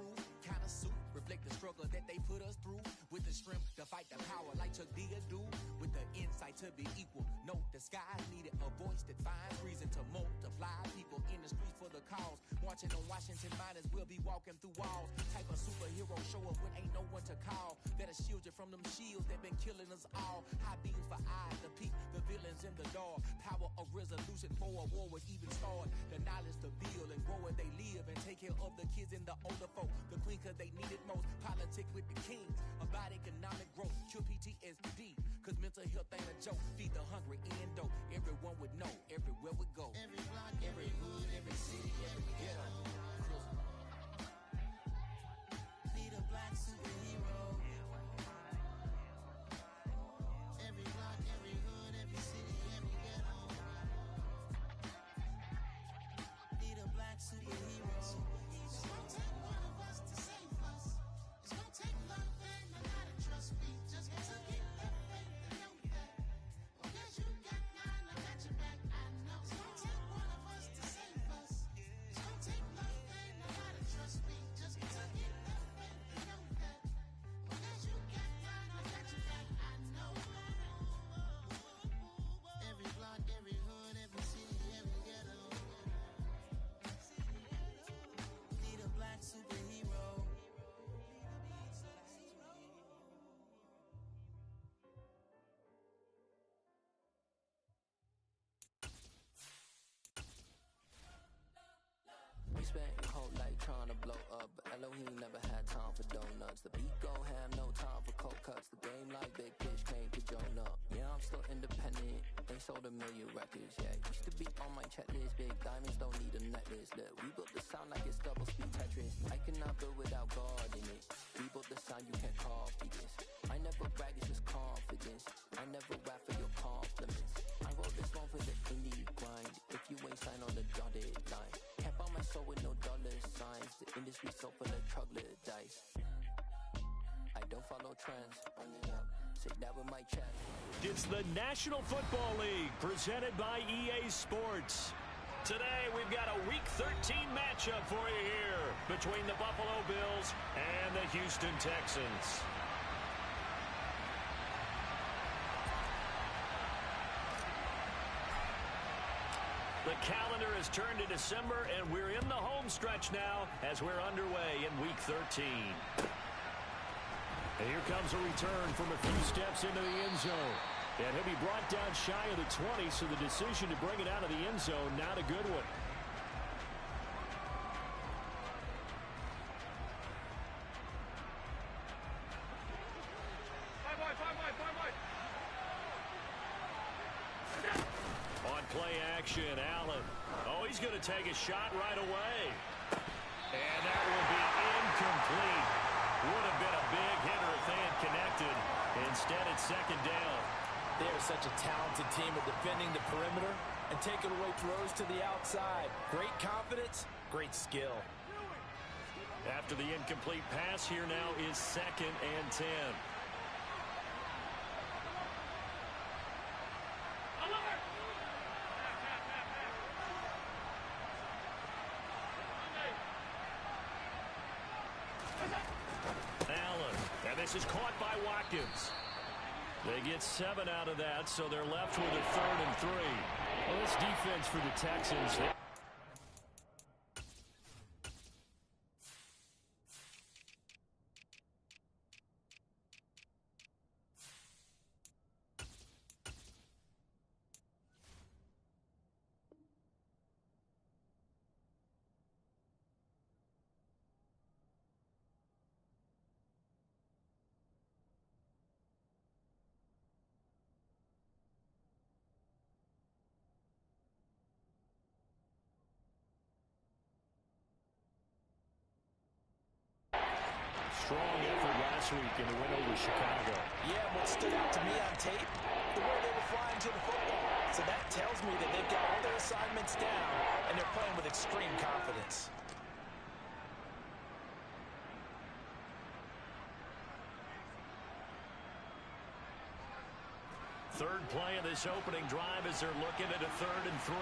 crew. Kind of suit, reflect the struggle that they put us through. With the strength to fight the power like Chuck D do. With the insight to be equal. No disguise needed. A voice that finds reason to multiply. People in the streets for the cause. Marching on Washington miners will be walking through walls. Type of superhero show up when ain't no one to call. That'll shield you from them shields that been killing us all. High beams for eyes to peep the villains in the dark. Power of resolution for a war would even start. The knowledge to build and grow where they live and take care of the kids and the older folk. The queen cause they need it most. Politic with the kings. About economic growth. Cure PTSD. Cause mental health ain't a joke. Feed the hungry and dope. Everyone would know. Everywhere we go. Every block, every hood, every city, every ghetto. Need a black superhero. Every block, every hood, every city, every ghetto. Need a black superhero. It's gonna take one of us to save us. It's gonna take love and a lot of trust. We just got to get that faith and know that. Because you got mine, I got your back. I know. It's gonna take one of us to save us. It's gonna take love and a lot of trust. We just got to get that faith and know that. Because you got mine, I got your back. I know. Every block, every hood, every city, every ghetto. Need a black superhero. We spent your whole life trying to blow up, but Elohim never had time for donuts. The beat go ham, no time for cold cuts. The game like Big Fish came to join up. Yeah, I'm still independent, ain't sold a million records yet. Used to be on my checklist, big diamonds don't need a necklace. Look, we built the sound like it's double speed Tetris. I cannot build without God in it. We built the sound, you can't copy this. I never brag, it's just confidence. I never rap for your compliments. I wrote this one for the indie grind. If you ain't signed on the dotted line, can't buy my soul with no dollar signs. The industry so full of troglodytes. I don't follow trends. Run it up. Say that with my chest. It's the National Football League presented by EA Sports. Today we've got a Week 13 matchup for you here between the Buffalo Bills and the Houston Texans. The calendar has turned to December, and we're in the home stretch now as we're underway in Week 13. And here comes a return from a few steps into the end zone. And he'll be brought down shy of the 20, so the decision to bring it out of the end zone, not a good one. On play action, Allen. Oh, he's going to take a shot right away. And that will be incomplete. Would have been a big hitter if they had connected. Instead, it's second down. They are such a talented team at defending the perimeter and taking away throws to the outside. Great confidence, great skill. After the incomplete pass, here now is 2nd and 10. Allen, and this is caught by Watkins. They get 7 out of that, so they're left with a 3rd and 3. Well, this defense for the Texans. Strong effort last week in the win over Chicago. Yeah, what stood out to me on tape, the way they were flying to the football. So that tells me that they've got all their assignments down, and they're playing with extreme confidence. Third play of this opening drive as they're looking at a 3rd and 3.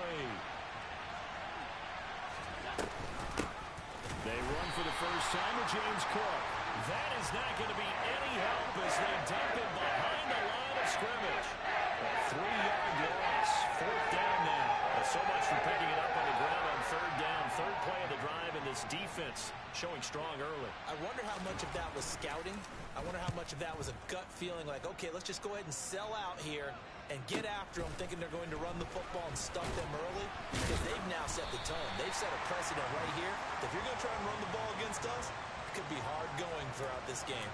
They run for the first time with James Cook. That is not going to be any help as they dump him behind the line of scrimmage. A 3-yard loss. Fourth down now. So much for picking it up on the ground on third down. Third play of the drive, and this defense showing strong early. I wonder how much of that was scouting. I wonder how much of that was a gut feeling like, okay, let's just go ahead and sell out here and get after them, thinking they're going to run the football and stuff them early, because they've now set the tone. They've set a precedent right here. If you're going to try and run the ball against us, it could be hard going throughout this game.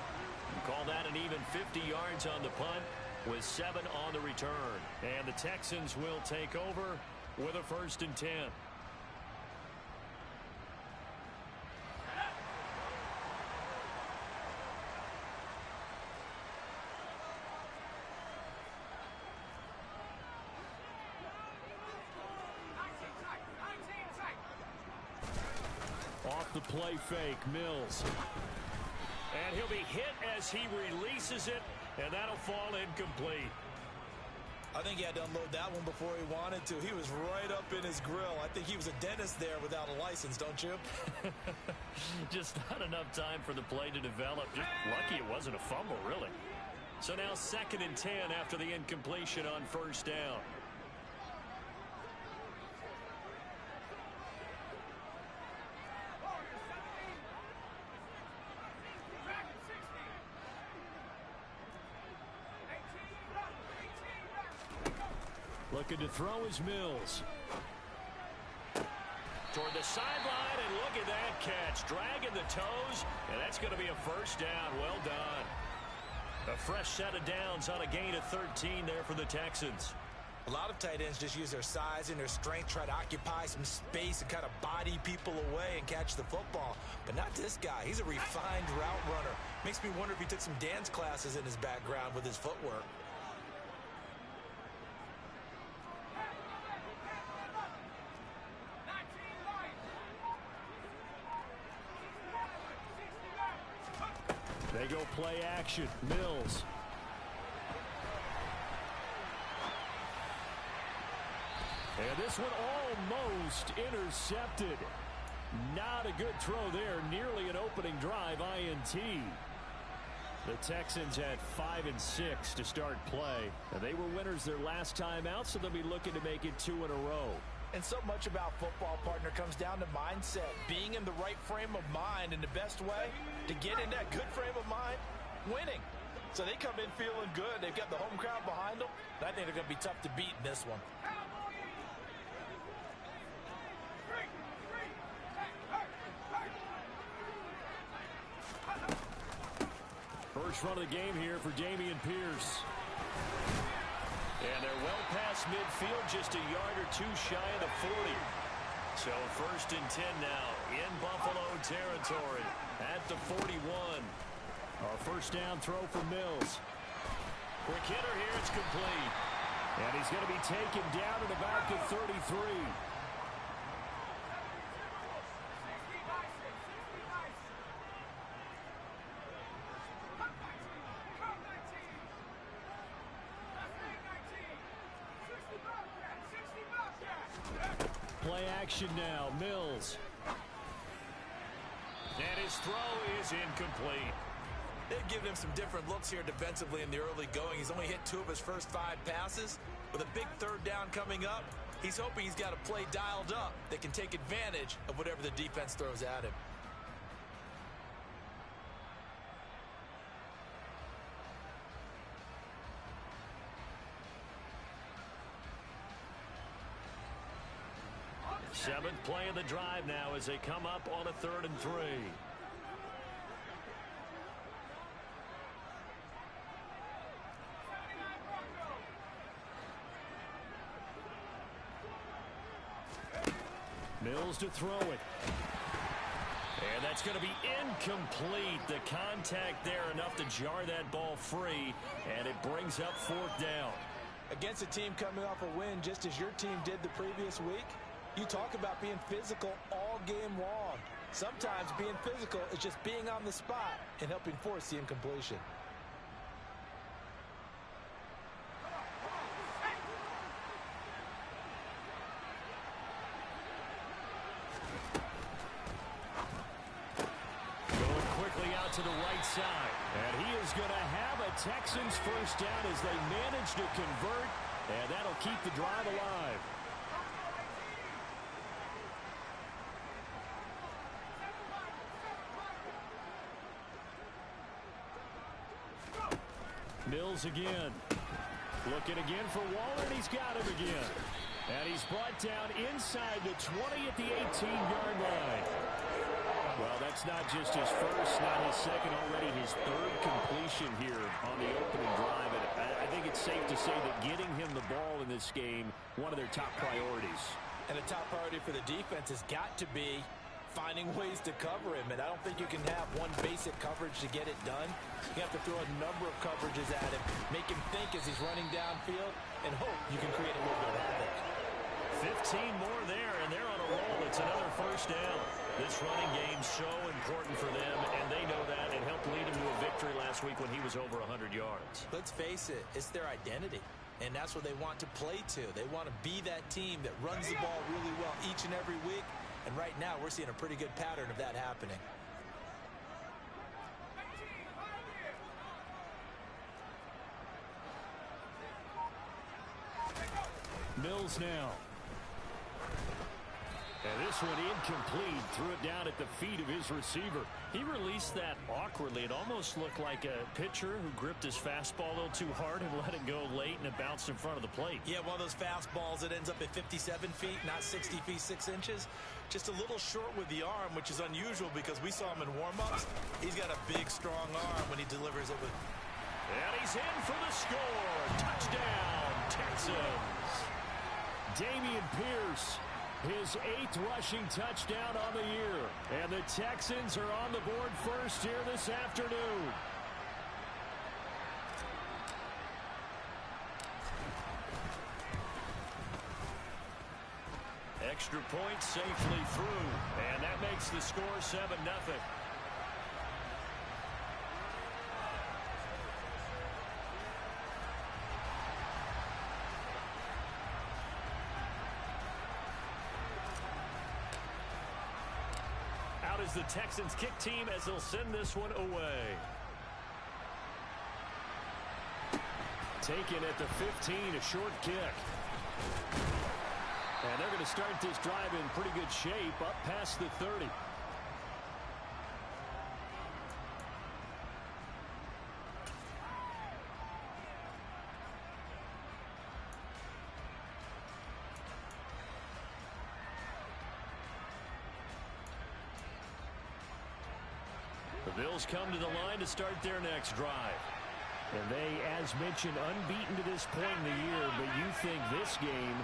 You call that an even 50 yards on the punt with 7 on the return. And the Texans will take over with a 1st and 10. Off the play fake, Mills. And he'll be hit as he releases it, and that'll fall incomplete. I think he had to unload that one before he wanted to. He was right up in his grill. I think he was a dentist there without a license, don't you? Just not enough time for the play to develop. Just lucky it wasn't a fumble, really. So now 2nd and 10 after the incompletion on 1st down. Looking to throw is Mills. Toward the sideline, and look at that catch. Dragging the toes, and that's going to be a 1st down. Well done. A fresh set of downs on a gain of 13 there for the Texans. A lot of tight ends just use their size and their strength, try to occupy some space and kind of body people away and catch the football. But not this guy. He's a refined route runner. Makes me wonder if he took some dance classes in his background with his footwork. They go play action. Mills. And this one almost intercepted. Not a good throw there. Nearly an opening drive INT. The Texans had 5 and 6 to start play. And they were winners their last time out, so they'll be looking to make it 2 in a row. And so much about football, partner, comes down to mindset. Being in the right frame of mind, and the best way to get in that good frame of mind, winning. So they come in feeling good. They've got the home crowd behind them. And I think they're going to be tough to beat in this one. First run of the game here for Dameon Pierce. And they're well past midfield, just a yard or 2 shy of the 40. So 1st and 10 now in Buffalo territory at the 41. A 1st down throw for Mills. Quick hitter here, it's complete. And he's going to be taken down at about the 33. Play action now. Mills. And his throw is incomplete. They've given him some different looks here defensively in the early going. He's only hit 2 of his first 5 passes. With a big 3rd down coming up, he's hoping he's got a play dialed up that can take advantage of whatever the defense throws at him. Seventh play of the drive now as they come up on a 3rd and 3. Mills to throw it. And that's going to be incomplete. The contact there enough to jar that ball free, and it brings up 4th down. Against a team coming off a win just as your team did the previous week, you talk about being physical all game long. Sometimes being physical is just being on the spot and helping force the incompletion. inside. And he is going to have a Texans first down as they manage to convert, and that'll keep the drive alive. Mills again. Looking again for Waller, and he's got him again. And he's brought down inside the 20 at the 18-yard line. Well, that's not just his first, not his second, already his third completion here on the opening drive. And I think it's safe to say that getting him the ball in this game, one of their top priorities. And a top priority for the defense has got to be finding ways to cover him. And I don't think you can have one basic coverage to get it done. You have to throw a number of coverages at him, make him think as he's running downfield, and hope you can create a little bit of havoc. 15 more there, and they're on a roll. It's another first down. This running game's so important for them, and they know that. It helped lead him to a victory last week when he was over 100 yards. Let's face it, it's their identity, and that's what they want to play to. They want to be that team that runs the ball really well each and every week, and right now we're seeing a pretty good pattern of that happening. Mills now. And this one incomplete. Threw it down at the feet of his receiver. He released that awkwardly. It almost looked like a pitcher who gripped his fastball a little too hard and let it go late, and it bounced in front of the plate. Yeah, one of those fastballs that ends up at 57 feet, not 60 feet 6 inches. Just a little short with the arm, which is unusual because we saw him in warm-ups. He's got a big, strong arm when he delivers it with. And he's in for the score. Touchdown, Texans. Dameon Pierce, his 8th rushing touchdown on the year. And the Texans are on the board first here this afternoon. Extra point safely through. And that makes the score 7-0. Out is the Texans kick team as they'll send this one away. Taken at the 15, a short kick. And they're going to start this drive in pretty good shape up past the 30. The Bills come to the line to start their next drive. And they, as mentioned, unbeaten to this point in the year, but you think this game,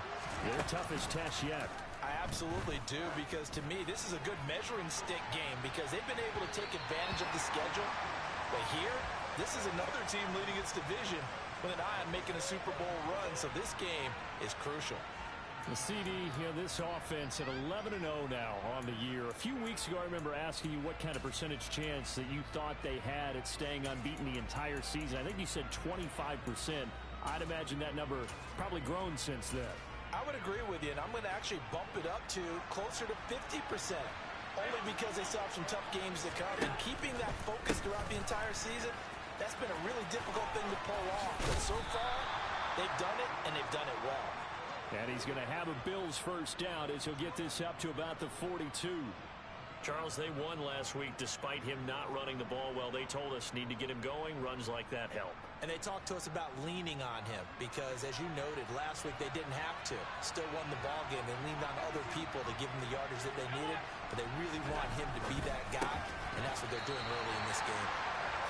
their toughest test yet. I absolutely do, because to me, this is a good measuring stick game because they've been able to take advantage of the schedule. But here, this is another team leading its division with an eye on making a Super Bowl run, so this game is crucial. The CD, this offense at 11-0 now on the year. A few weeks ago, I remember asking you what kind of percentage chance that you thought they had at staying unbeaten the entire season. I think you said 25%. I'd imagine that number probably grown since then. I would agree with you, and I'm going to actually bump it up to closer to 50%, only because they still have some tough games to come. And keeping that focus throughout the entire season, that's been a really difficult thing to pull off. But so far, they've done it, and they've done it well. And he's going to have a Bills first down as he'll get this up to about the 42. Charles, they won last week despite him not running the ball well. They told us need to get him going. Runs like that help. And they talked to us about leaning on him because, as you noted, last week they didn't have to. Still won the ball game. They leaned on other people to give them the yardage that they needed. But they really want him to be that guy, and that's what they're doing early in this game.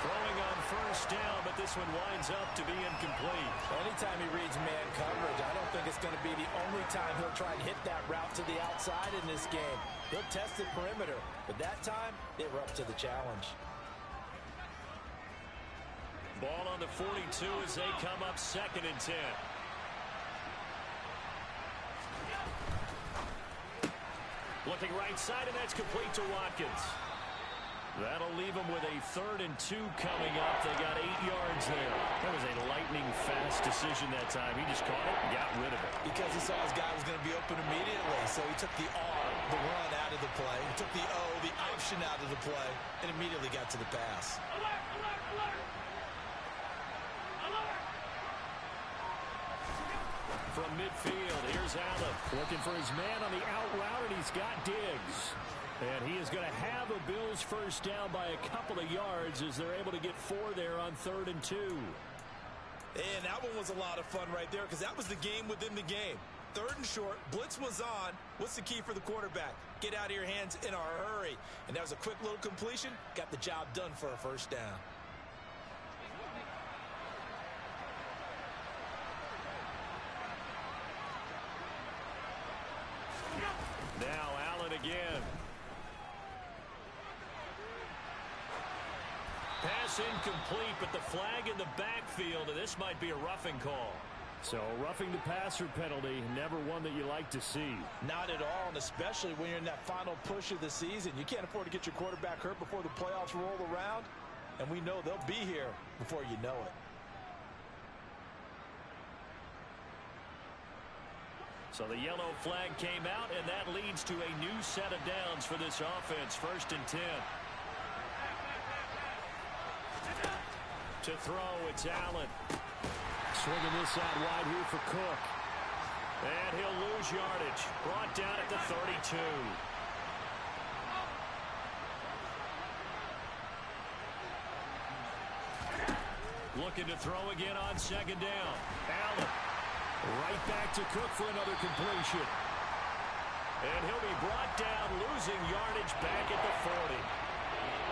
Throwing on first down, but this one winds up to be incomplete. Anytime he reads man coverage, I don't think it's going to be the only time he'll try and hit that route to the outside in this game. He'll test the perimeter, but that time, they were up to the challenge. Ball on the 42 as they come up 2nd and 10. Looking right side, and that's complete to Watkins. That'll leave them with a 3rd and 2 coming up. They got 8 yards there. That was a lightning-fast decision that time. He just caught it and got rid of it. Because he saw his guy was going to be open immediately. So he took the R, the run, out of the play. He took the O, the option, out of the play, and immediately got to the pass. Alert, alert, alert! Alert! From midfield, here's Allen looking for his man on the out route, and he's got Diggs. And he is going to have a Bills first down by a couple of yards as they're able to get 4 there on 3rd and 2. And that one was a lot of fun right there because that was the game within the game. 3rd and short, blitz was on. What's the key for the quarterback? Get out of your hands in a hurry. And that was a quick little completion. Got the job done for a first down. Now Allen again. Pass incomplete, but the flag in the backfield, and this might be a roughing call. So roughing the passer penalty, never one that you like to see. Not at all, and especially when you're in that final push of the season. You can't afford to get your quarterback hurt before the playoffs roll around, and we know they'll be here before you know it. So the yellow flag came out, and that leads to a new set of downs for this offense. 1st and 10. To throw, it's Allen. Swinging this out wide here for Cook. And he'll lose yardage. Brought down at the 32. Looking to throw again on 2nd down. Allen. Right back to Cook for another completion. And he'll be brought down, losing yardage back at the 40.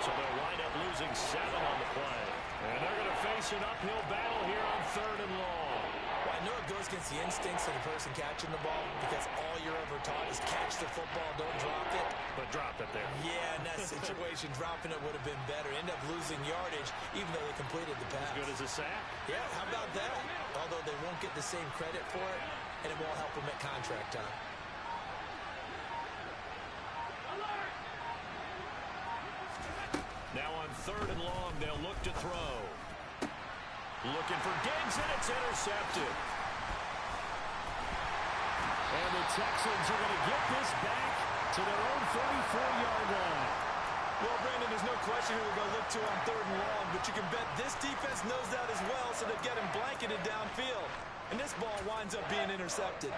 So they'll wind up losing 7 on the play. And they're going to face an uphill battle here on 3rd and long. Well, I know it goes against the instincts of the person catching the ball because all you're ever taught is catch the football, don't drop it. But drop it there. Yeah, in that situation, dropping it would have been better. End up losing yardage, even though they completed the pass. As good as a sack? Yeah, how about that? Although they won't get the same credit for it, and it won't help them at contract time. Now on 3rd and long, they'll look to throw. Looking for Diggs, and it's intercepted. And the Texans are going to get this back to their own 44-yard line. Well, Brandon, there's no question who they're going to look to on 3rd and long, but you can bet this defense knows that as well, so they've got him blanketed downfield. And this ball winds up being intercepted.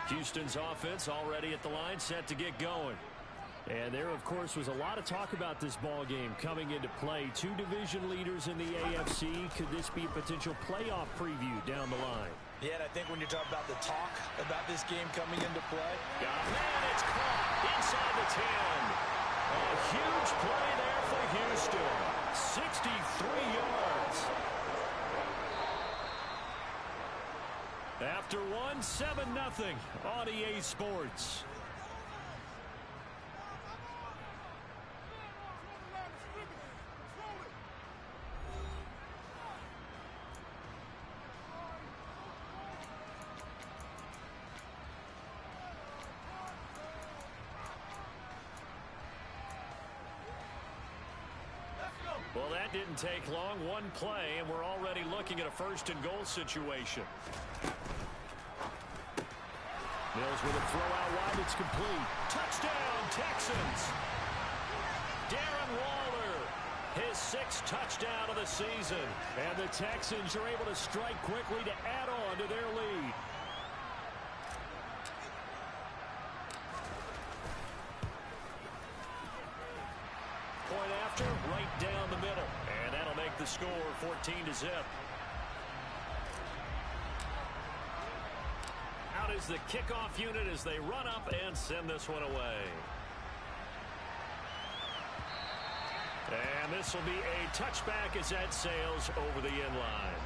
Houston's offense already at the line, set to get going. And there, of course, was a lot of talk about this ball game coming into play. 2 division leaders in the AFC. Could this be a potential playoff preview down the line? Yeah, and I think when you're talking about the talk about this game coming into play. Man, it's caught inside the 10. A huge play there for Houston. 63 yards. After one, 7-0 on EA Sports. Well, that didn't take long. One play, and we're already looking at a 1st and goal situation. Mills with a throw out wide. It's complete. Touchdown, Texans. Darren Waller, his 6th touchdown of the season. And the Texans are able to strike quickly to add on to their lead. Point after, right down the middle. And that'll make the score 14-0. Out is the kickoff unit as they run up and send this one away. And this will be a touchback as that sails over the end line.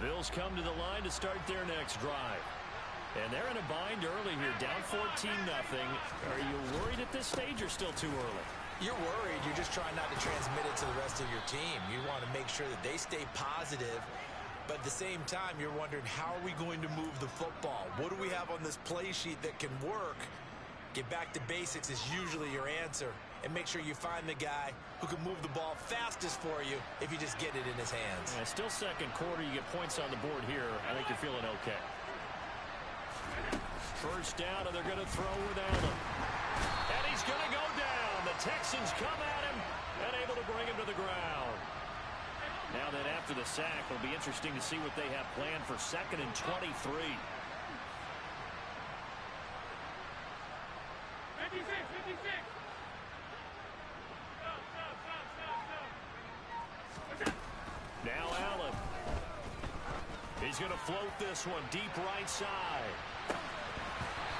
Bills come to the line to start their next drive. And they're in a bind early here, down 14-0. Are you worried at this stage or still too early? You're worried. You're just trying not to transmit it to the rest of your team. You want to make sure that they stay positive. But at the same time, you're wondering, how are we going to move the football? What do we have on this play sheet that can work? Get back to basics is usually your answer. And make sure you find the guy who can move the ball fastest for you if you just get it in his hands. Yeah, still second quarter. You get points on the board here. I think you're feeling okay. First down, and they're going to throw without him. And he's going to go down. The Texans come at him and able to bring him to the ground. Now then, after the sack, it'll be interesting to see what they have planned for 2nd and 23. 56. Now Allen. He's going to float this one deep right side.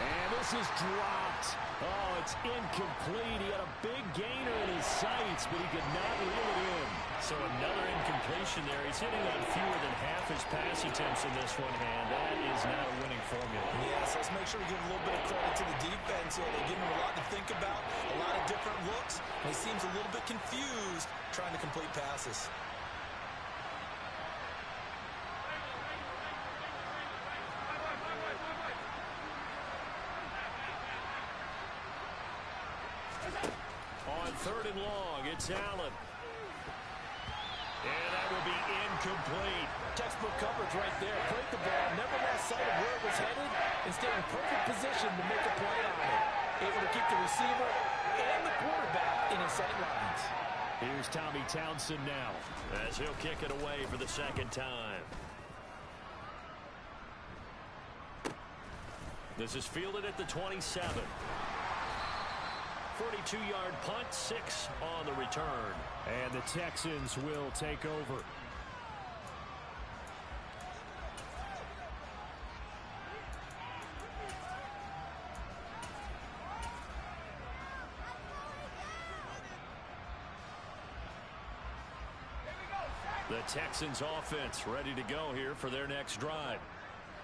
And this is dropped. Oh, it's incomplete. He had a big gainer in his sights, but he could not reel it in. So another incompletion there. He's hitting on fewer than half his pass attempts in this one, and that is not a winning formula. Yeah, so let's make sure we give a little bit of credit to the defense here. They give him a lot to think about, a lot of different looks, and he seems a little bit confused trying to complete passes. On 3rd and long, it's Allen. And that will be incomplete. Textbook coverage right there. Played the ball, never lost sight of where it was headed, and stayed in perfect position to make a play on it. Able to keep the receiver and the quarterback in his sight lines. Here's Tommy Townsend now, as he'll kick it away for the 2nd time. This is fielded at the 27. 42-yard punt, 6 on the return. And the Texans will take over. The Texans offense ready to go here for their next drive.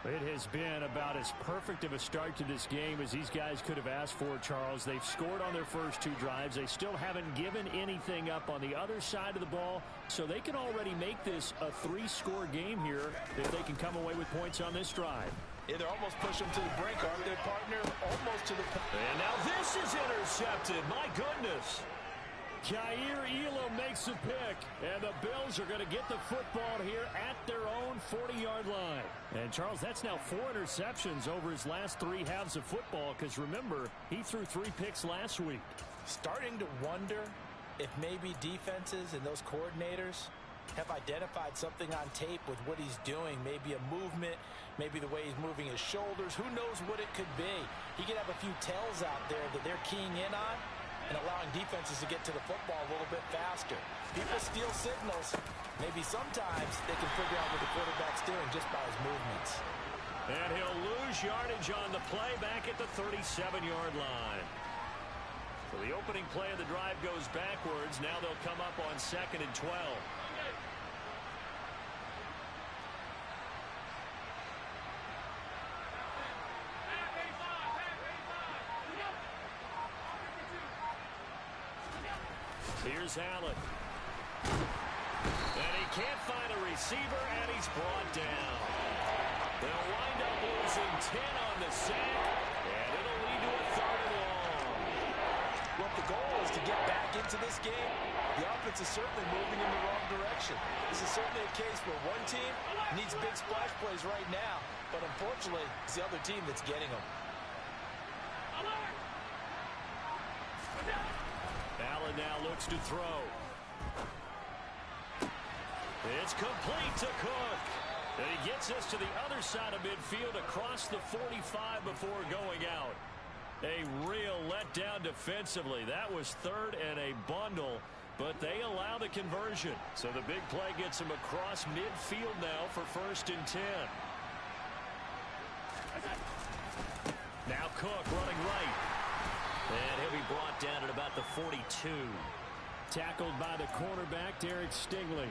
It has been about as perfect of a start to this game as these guys could have asked for, Charles. They've scored on their first 2 drives. They still haven't given anything up on the other side of the ball, so they can already make this a 3-score game here if they can come away with points on this drive. Yeah, they're almost pushing to the brink, aren't they, partner? Almost to the... And now this is intercepted. My goodness. Kaiir Elam makes a pick, and the Bills are going to get the football here at their own 40-yard line. And, Charles, that's now 4 interceptions over his last 3 halves of football, because, remember, he threw 3 picks last week. Starting to wonder if maybe defenses and those coordinators have identified something on tape with what he's doing, maybe a movement, maybe the way he's moving his shoulders. Who knows what it could be? He could have a few tells out there that they're keying in on and allowing defenses to get to the football a little bit faster. People steal signals. Maybe sometimes they can figure out what the quarterback's doing just by his movements. And he'll lose yardage on the play back at the 37-yard line. So the opening play of the drive goes backwards. Now they'll come up on 2nd and 12. Here's Allen. And he can't find a receiver, and he's brought down. They'll wind up losing 10 on the sack, and it'll lead to a 3rd and long. Well, if the goal is to get back into this game, the offense is certainly moving in the wrong direction. This is certainly a case where one team needs big splash plays right now, but unfortunately, it's the other team that's getting them. Allen now looks to throw. It's complete to Cook. And he gets us to the other side of midfield across the 45 before going out. A real letdown defensively. That was 3rd and a bundle, but they allow the conversion. So the big play gets him across midfield now for 1st and 10. Now Cook running right. And he'll be brought down at about the 42. Tackled by the cornerback, Derek Stingley.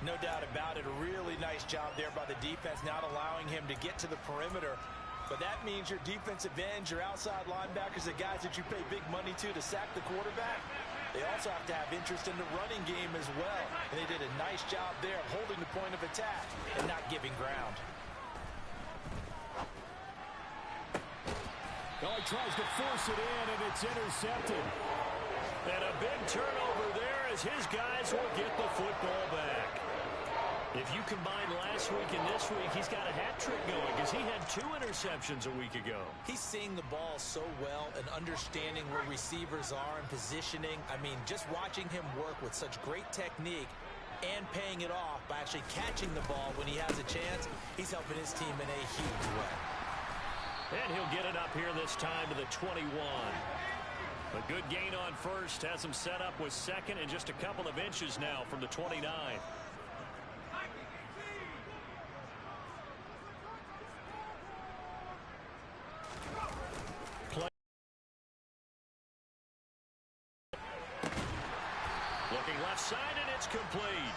No doubt about it. A really nice job there by the defense, not allowing him to get to the perimeter. But that means your defensive ends, your outside linebackers, the guys that you pay big money to sack the quarterback, they also have to have interest in the running game as well. And they did a nice job there of holding the point of attack and not giving ground. Oh, he tries to force it in, and it's intercepted. And a big turnover there as his guys will get the football back. If you combine last week and this week, he's got a hat trick going because he had 2 interceptions a week ago. He's seeing the ball so well and understanding where receivers are and positioning. I mean, just watching him work with such great technique and paying it off by actually catching the ball when he has a chance, he's helping his team in a huge way. And he'll get it up here this time to the 21. A good gain on first, has him set up with second and just a couple of inches now from the 29. Looking left side, and it's complete.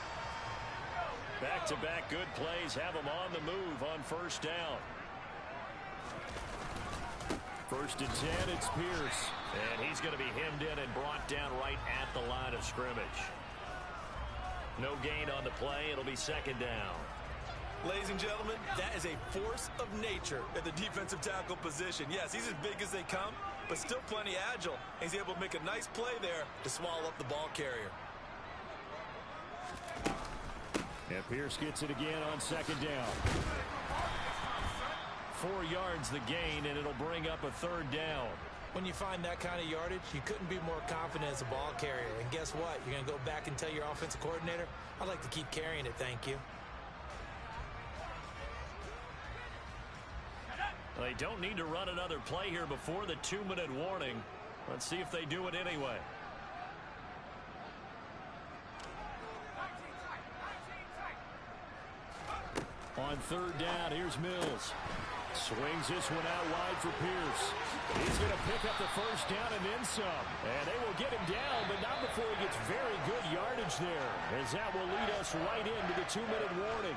Back-to-back good plays have him on the move on first down. First and 10, it's Pierce. And he's going to be hemmed in and brought down right at the line of scrimmage. No gain on the play. It'll be second down. Ladies and gentlemen, that is a force of nature at the defensive tackle position. Yes, he's as big as they come, but still plenty agile. He's able to make a nice play there to swallow up the ball carrier. And Pierce gets it again on second down. 4 yards the gain, and it'll bring up a third down. When you find that kind of yardage, you couldn't be more confident as a ball carrier. And guess what? You're going to go back and tell your offensive coordinator, I'd like to keep carrying it, thank you. They don't need to run another play here before the 2-minute warning. Let's see if they do it anyway. On third down, here's Mills. Swings this one out wide for Pierce. He's going to pick up the first down and then some. And they will get him down, but not before he gets very good yardage there, as that will lead us right into the 2-minute warning.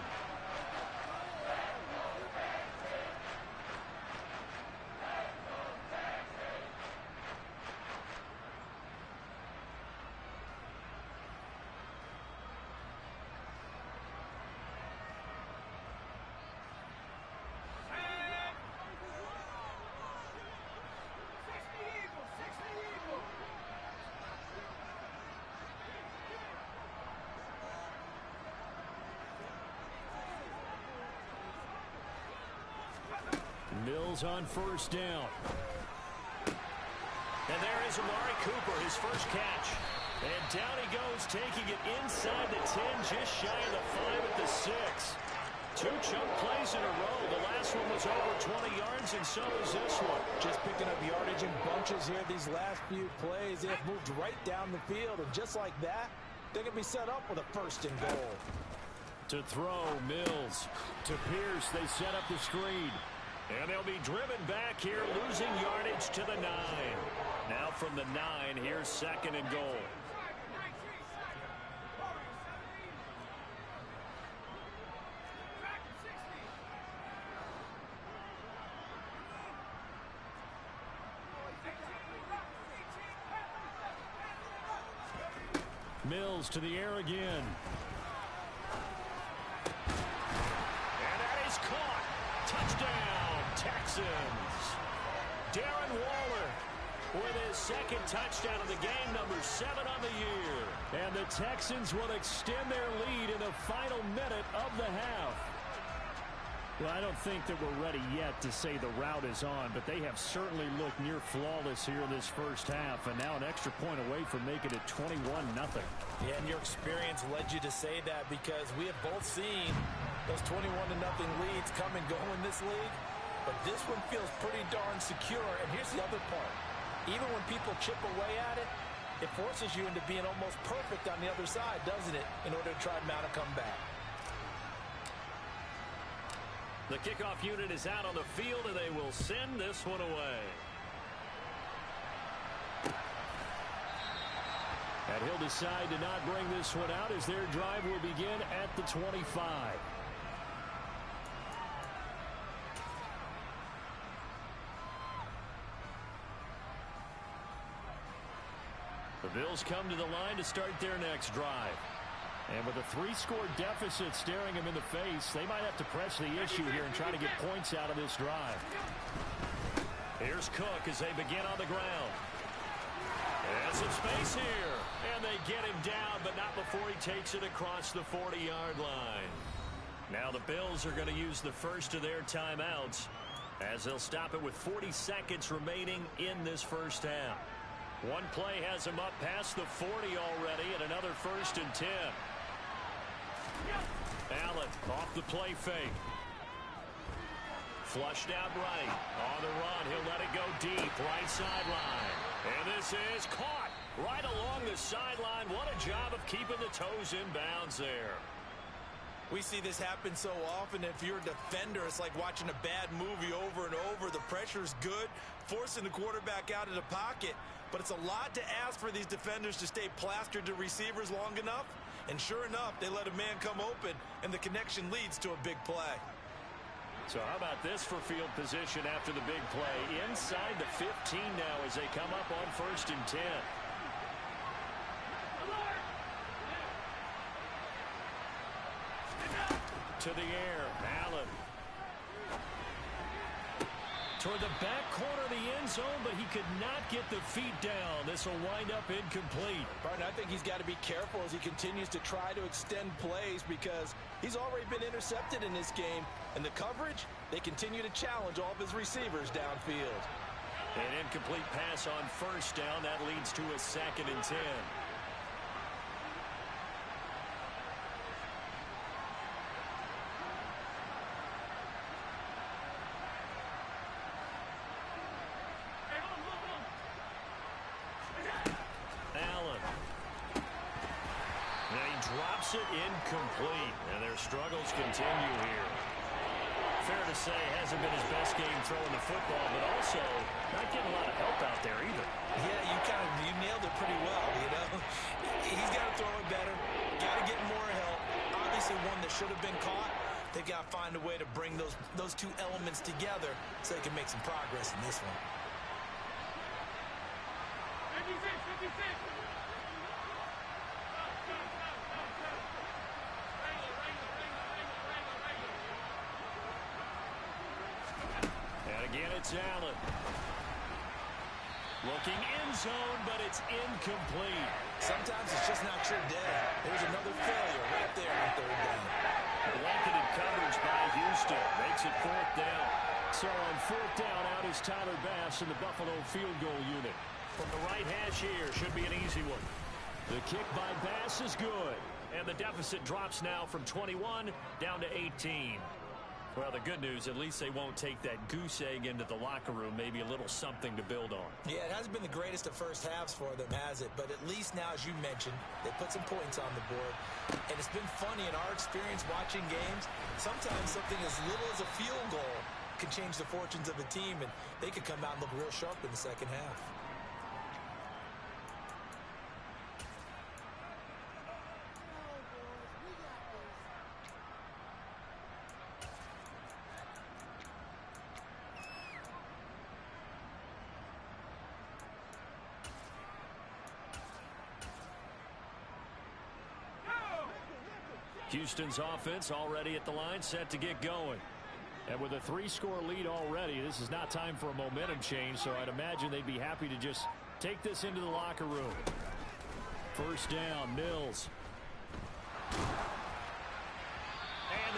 Mills on first down. And there is Amari Cooper, his first catch. And down he goes, taking it inside the 10, just shy of the 5 at the 6. 2 chunk plays in a row. The last one was over 20 yards, and so is this one. Just picking up yardage in bunches here. These last few plays, they have moved right down the field. And just like that, they're going to be set up with a first and goal. To throw, Mills. To Pierce, they set up the screen. And they'll be driven back here, losing yardage to the 9. Now from the 9, here's second and goal. Mills to the air again. And that is caught. Touchdown, Texans. Darren Waller with his second touchdown of the game, number 7 on the year. And the Texans will extend their lead in the final minute of the half. Well, I don't think that we're ready yet to say the route is on, but they have certainly looked near flawless here in this first half, and now an extra point away from making it 21-0. Yeah, and your experience led you to say that, because we have both seen those 21-0 leads come and go in this league, but this one feels pretty darn secure. And here's the other part. Even when people chip away at it, it forces you into being almost perfect on the other side, doesn't it, in order to try to mount a comeback. The kickoff unit is out on the field, and they will send this one away. And he'll decide to not bring this one out as their drive will begin at the 25. The Bills come to the line to start their next drive. And with a 3-score deficit staring them in the face, they might have to press the issue here and try to get points out of this drive. Here's Cook as they begin on the ground. And some space here. And they get him down, but not before he takes it across the 40-yard line. Now the Bills are going to use the first of their timeouts as they'll stop it with 40 seconds remaining in this first half. One play has him up past the 40 already, and another 1st and 10. Allen off the play fake. Flushed out right. On the run, he'll let it go deep, right sideline. And this is caught right along the sideline. What a job of keeping the toes in bounds there. We see this happen so often. If you're a defender, it's like watching a bad movie over and over. The pressure's good, forcing the quarterback out of the pocket. But it's a lot to ask for these defenders to stay plastered to receivers long enough. And sure enough, they let a man come open, and the connection leads to a big play. So how about this for field position after the big play? Inside the 15 now as they come up on 1st and 10. To the air, Allen. Toward the back corner of the end zone, but he could not get the feet down. This will wind up incomplete. Partner, I think he's got to be careful as he continues to try to extend plays because he's already been intercepted in this game. And the coverage, they continue to challenge all of his receivers downfield. An incomplete pass on 1st down. That leads to a 2nd and 10. Drops it incomplete, and their struggles continue here. Fair to say, hasn't been his best game throwing the football, but also not getting a lot of help out there either. Yeah, you nailed it pretty well, you know. He's got to throw it better, got to get more help. Obviously one that should have been caught. They've got to find a way to bring those two elements together so they can make some progress in this one. 56. Again, it's Allen. Looking end zone, but it's incomplete. Sometimes it's just not your day. There's another failure right there on 3rd down. Blanketed coverage by Houston. Makes it 4th down. So on 4th down, out is Tyler Bass in the Buffalo field goal unit. From the right hash here, should be an easy one. The kick by Bass is good. And the deficit drops now from 21 down to 18. Well, the good news, at least they won't take that goose egg into the locker room. Maybe a little something to build on. Yeah, it hasn't been the greatest of first halves for them, has it? But at least now, as you mentioned, they put some points on the board. And it's been funny in our experience watching games. Sometimes something as little as a field goal can change the fortunes of a team, and they could come out and look real sharp in the second half. Houston's offense already at the line, set to get going. And with a 3-score lead already, this is not time for a momentum change, so I'd imagine they'd be happy to just take this into the locker room. 1st down, Mills. And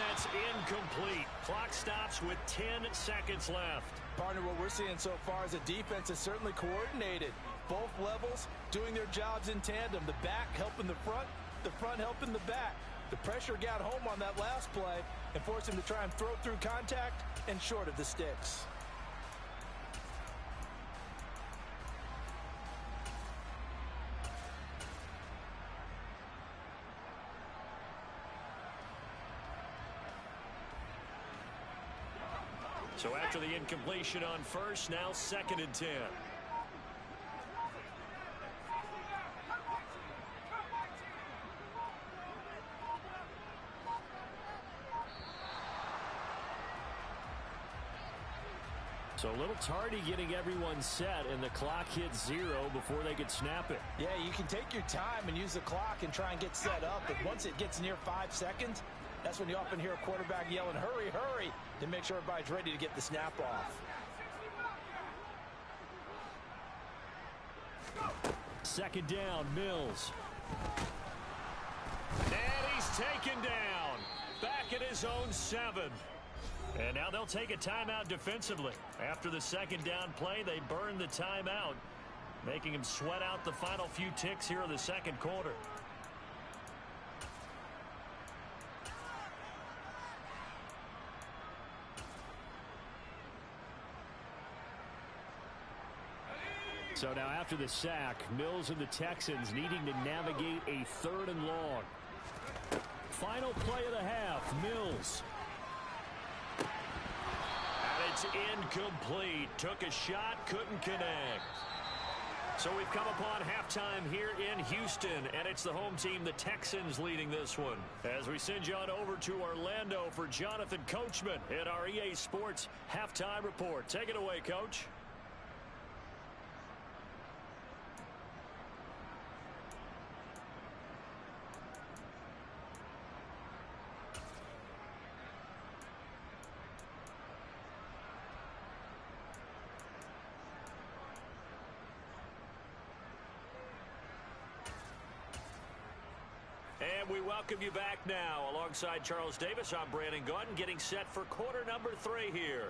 that's incomplete. Clock stops with 10 seconds left. Partner, what we're seeing so far is a defense is certainly coordinated. Both levels doing their jobs in tandem. The back helping the front helping the back. The pressure got home on that last play and forced him to try and throw through contact and short of the sticks. So after the incompletion on 1st, now 2nd and 10. So a little tardy getting everyone set, and the clock hits 0 before they could snap it. Yeah, you can take your time and use the clock and try and get set up, but once it gets near 5 seconds, that's when you often hear a quarterback yelling, hurry, hurry, to make sure everybody's ready to get the snap off. Second down, Mills. And he's taken down. Back at his own 7. And now they'll take a timeout defensively. After the second down play, they burn the timeout, making him sweat out the final few ticks here in the second quarter. So now after the sack, Mills and the Texans needing to navigate a 3rd and long. Final play of the half, Mills. And it's incomplete. Took a shot, couldn't connect. So we've come upon halftime here in Houston, and it's the home team, the Texans, leading this one. As we send you on over to Orlando for Jonathan Coachman at our EA Sports Halftime Report. Take it away, Coach. And we welcome you back now. Alongside Charles Davis, I'm Brandon Gaudin, getting set for quarter number 3 here.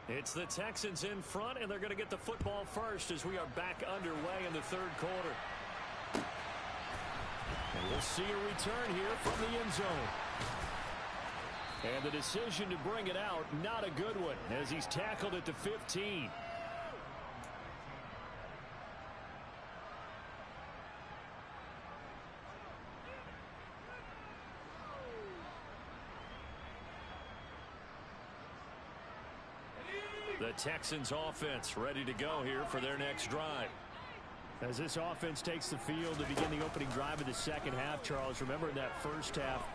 It's the Texans in front, and they're going to get the football first as we are back underway in the 3rd quarter. And we'll see a return here from the end zone. And the decision to bring it out, not a good one, as he's tackled at the 15. The Texans offense ready to go here for their next drive. As this offense takes the field to begin the opening drive of the second half, Charles, remember in that first half,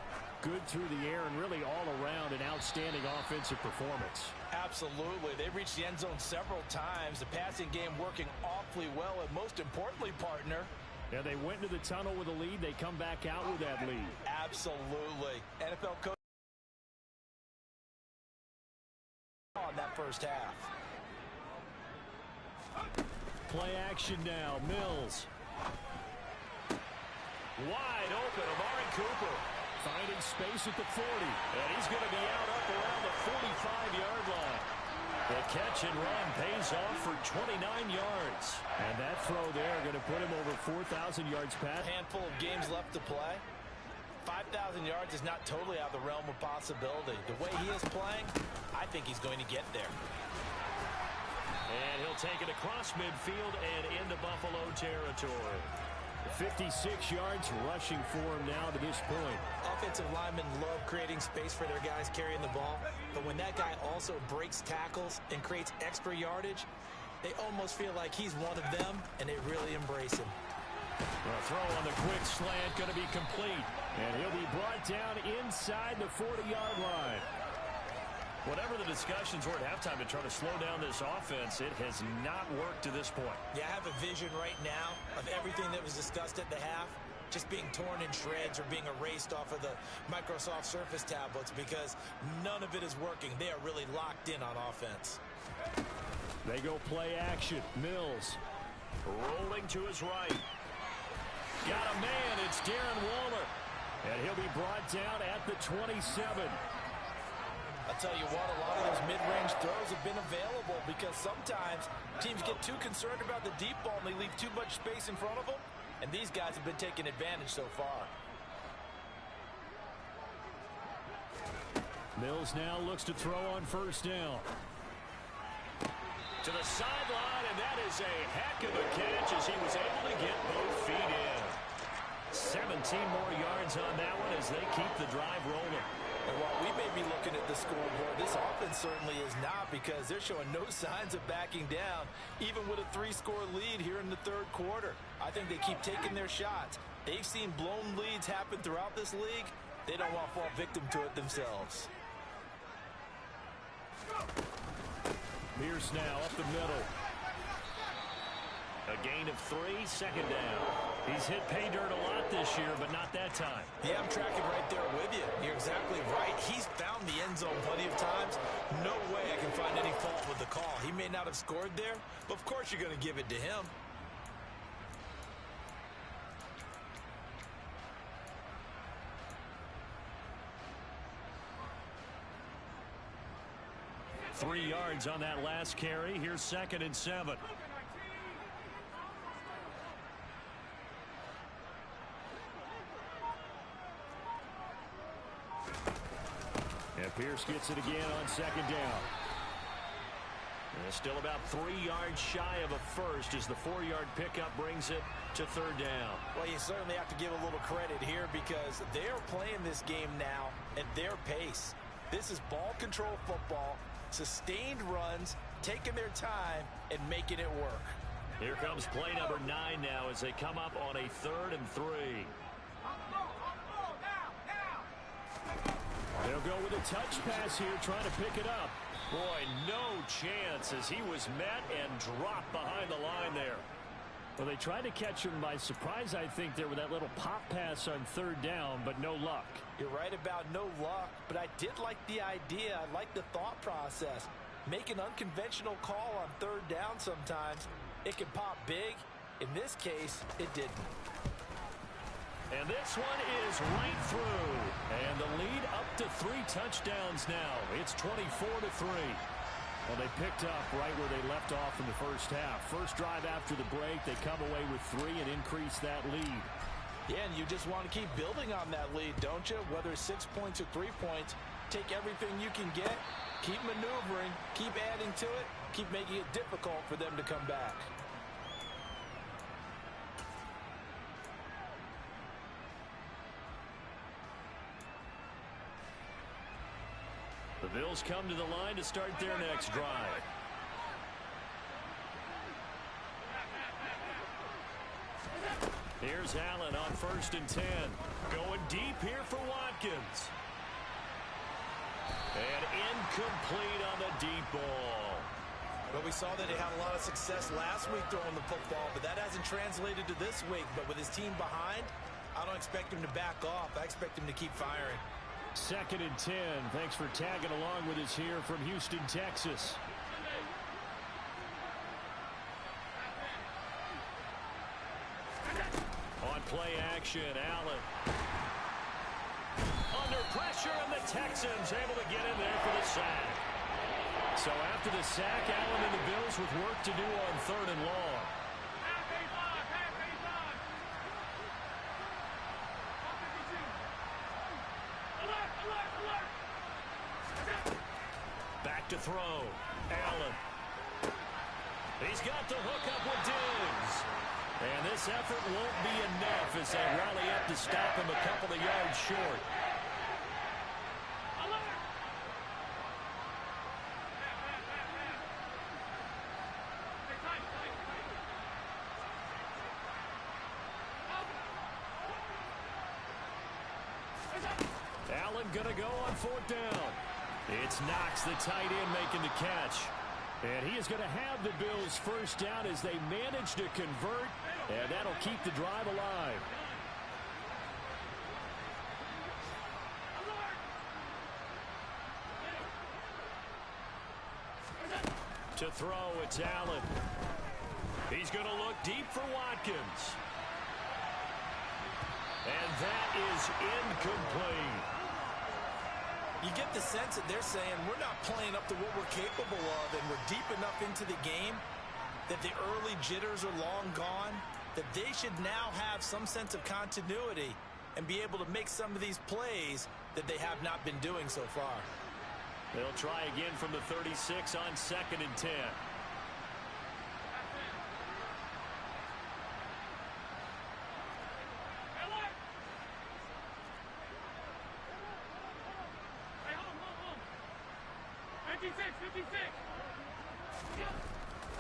good through the air and really all around an outstanding offensive performance. Absolutely. They reached the end zone several times. The passing game working awfully well, and most importantly, partner, yeah, they went into the tunnel with a lead. They come back out with that lead. Absolutely. NFL coach on that first half. Play action now. Mills. Wide open. Amari Cooper finding space at the 40. And he's going to be out up around the 45-yard line. The catch and run pays off for 29 yards. And that throw there going to put him over 4,000 yards past. Handful of games left to play. 5,000 yards is not totally out of the realm of possibility. The way he is playing, I think he's going to get there. And he'll take it across midfield and into Buffalo territory. 56 yards rushing for him now to this point. Offensive linemen love creating space for their guys carrying the ball, but when that guy also breaks tackles and creates extra yardage, they almost feel like he's one of them, and they really embrace him. A throw on the quick slant going to be complete, and he'll be brought down inside the 40-yard line. Whatever the discussions were at halftime to try to slow down this offense, it has not worked to this point. Yeah, I have a vision right now of everything that was discussed at the half just being torn in shreds or being erased off of the Microsoft Surface tablets because none of it is working. They are really locked in on offense. They go play action. Mills rolling to his right. Got a man. It's Darren Waller. And he'll be brought down at the 27. I'll tell you what, a lot of those mid-range throws have been available because sometimes teams get too concerned about the deep ball and they leave too much space in front of them, and these guys have been taking advantage so far. Mills now looks to throw on first down. To the sideline, and that is a heck of a catch as he was able to get both feet in. 17 more yards on that one as they keep the drive rolling. And while we may be looking at the scoreboard, this offense certainly is not, because they're showing no signs of backing down, even with a 3-score lead here in the third quarter. I think they keep taking their shots. They've seen blown leads happen throughout this league. They don't want to fall victim to it themselves. Pierce now up the middle. A gain of 3, second down. He's hit pay dirt a lot this year, but not that time. Yeah, I'm tracking right there with you. You're exactly right. He's found the end zone plenty of times. No way I can find any fault with the call. He may not have scored there, but of course you're going to give it to him. Three yards on that last carry. Here's 2nd and 7. And Pierce gets it again on 2nd down. And still about 3 yards shy of a first as the 4-yard pickup brings it to 3rd down. Well, you certainly have to give a little credit here because they're playing this game now at their pace. This is ball control football, sustained runs, taking their time, and making it work. Here comes play number 9 now as they come up on a 3rd and 3. They'll go with a touch pass here, trying to pick it up. Boy, no chance as he was met and dropped behind the line there. Well, they tried to catch him by surprise, I think, there with that little pop pass on 3rd down, but no luck. You're right about no luck, but I did like the idea. I like the thought process. Make an unconventional call on 3rd down sometimes. It can pop big. In this case, it didn't. And this one is right through. And the lead up to 3 touchdowns now. It's 24-3. Well, they picked up right where they left off in the first half. First drive after the break, they come away with 3 and increase that lead. Yeah, and you just want to keep building on that lead, don't you? Whether it's 6 points or 3 points, take everything you can get, keep maneuvering, keep adding to it, keep making it difficult for them to come back. The Bills come to the line to start their next drive. Here's Allen on 1st and 10. Going deep here for Watkins. And incomplete on the deep ball. Well, we saw that he had a lot of success last week throwing the football, but that hasn't translated to this week. But with his team behind, I don't expect him to back off. I expect him to keep firing. 2nd and 10. Thanks for tagging along with us here from Houston, Texas. On play action, Allen. Under pressure, and the Texans able to get in there for the sack. So after the sack, Allen and the Bills with work to do on 3rd and long. Back to throw. Allen. He's got the hook up with Diggs. And this effort won't be enough as they rally up to stop him a couple of yards short. Allen gonna go on 4th down. It's Knox, the tight end, making the catch. And he is going to have the Bills first down as they manage to convert, and that'll keep the drive alive. To throw, it's Allen. He's going to look deep for Watkins. And that is incomplete. You get the sense that they're saying we're not playing up to what we're capable of, and we're deep enough into the game that the early jitters are long gone, that they should now have some sense of continuity and be able to make some of these plays that they have not been doing so far. They'll try again from the 36 on 2nd and 10.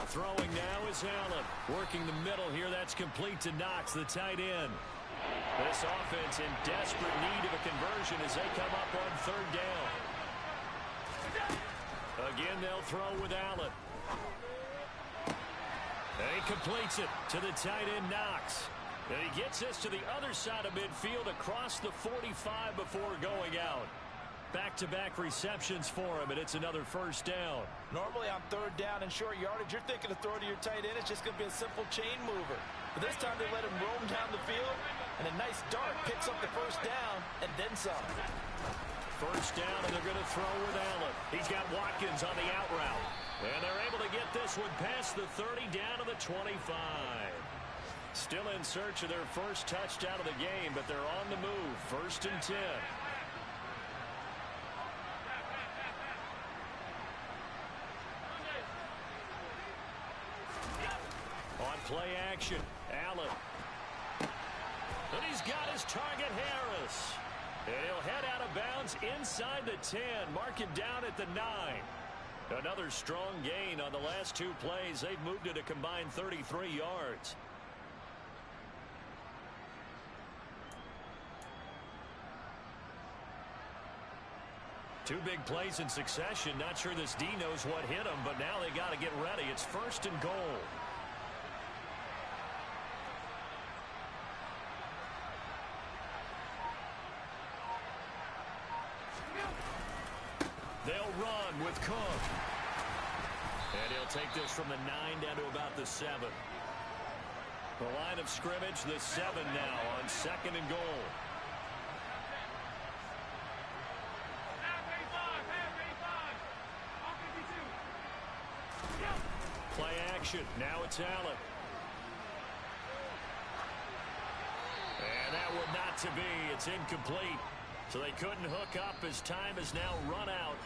Throwing now is Allen. Working the middle here. That's complete to Knox, the tight end. This offense in desperate need of a conversion as they come up on 3rd down. Again, they'll throw with Allen. And he completes it to the tight end, Knox. And he gets this to the other side of midfield across the 45 before going out. Back-to-back receptions for him, and it's another 1st down. Normally on 3rd down and short yardage, you're thinking of throwing to your tight end. It's just going to be a simple chain mover. But this time they let him roam down the field, and a nice dart picks up the 1st down and then some. 1st down, and they're going to throw with Allen. He's got Watkins on the out route. And they're able to get this one past the 30 down to the 25. Still in search of their first touchdown of the game, but they're on the move. 1st and 10. On play action, Allen. And he's got his target, Harris. And he'll head out of bounds inside the 10. Mark it down at the 9. Another strong gain on the last 2 plays. They've moved it a combined 33 yards. Two big plays in succession. Not sure this D knows what hit him, but now they got to get ready. It's 1st and goal. They'll run with Cook. And he'll take this from the 9 down to about the 7. The line of scrimmage, the 7 now on 2nd and goal. Play action. Now it's Allen. And that one not to be. It's incomplete. So they couldn't hook up as time has now run out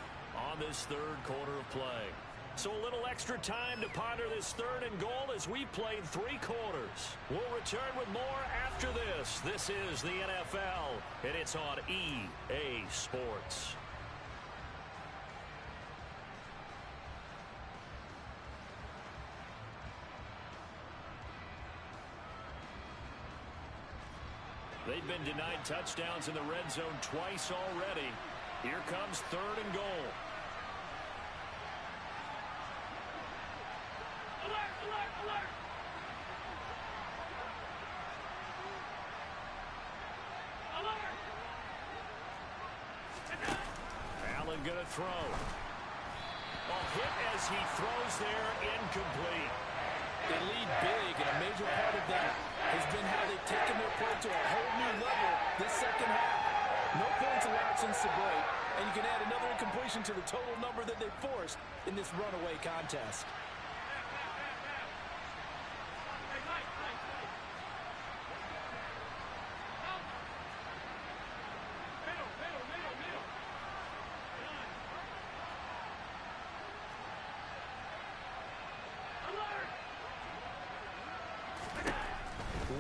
on this 3rd quarter of play. So a little extra time to ponder this 3rd and goal as we played 3 quarters. We'll return with more after this. This is the NFL, and it's on EA Sports. They've been denied touchdowns in the red zone twice already. Here comes 3rd and goal. Alert, alert, alert. Alert. Allen going to throw. A hit as he throws there, incomplete. They lead big, and a major part of that has been how they've taken their play to a whole new level this 2nd half. No points allowed since the break, and you can add another incompletion to the total number that they forced in this runaway contest.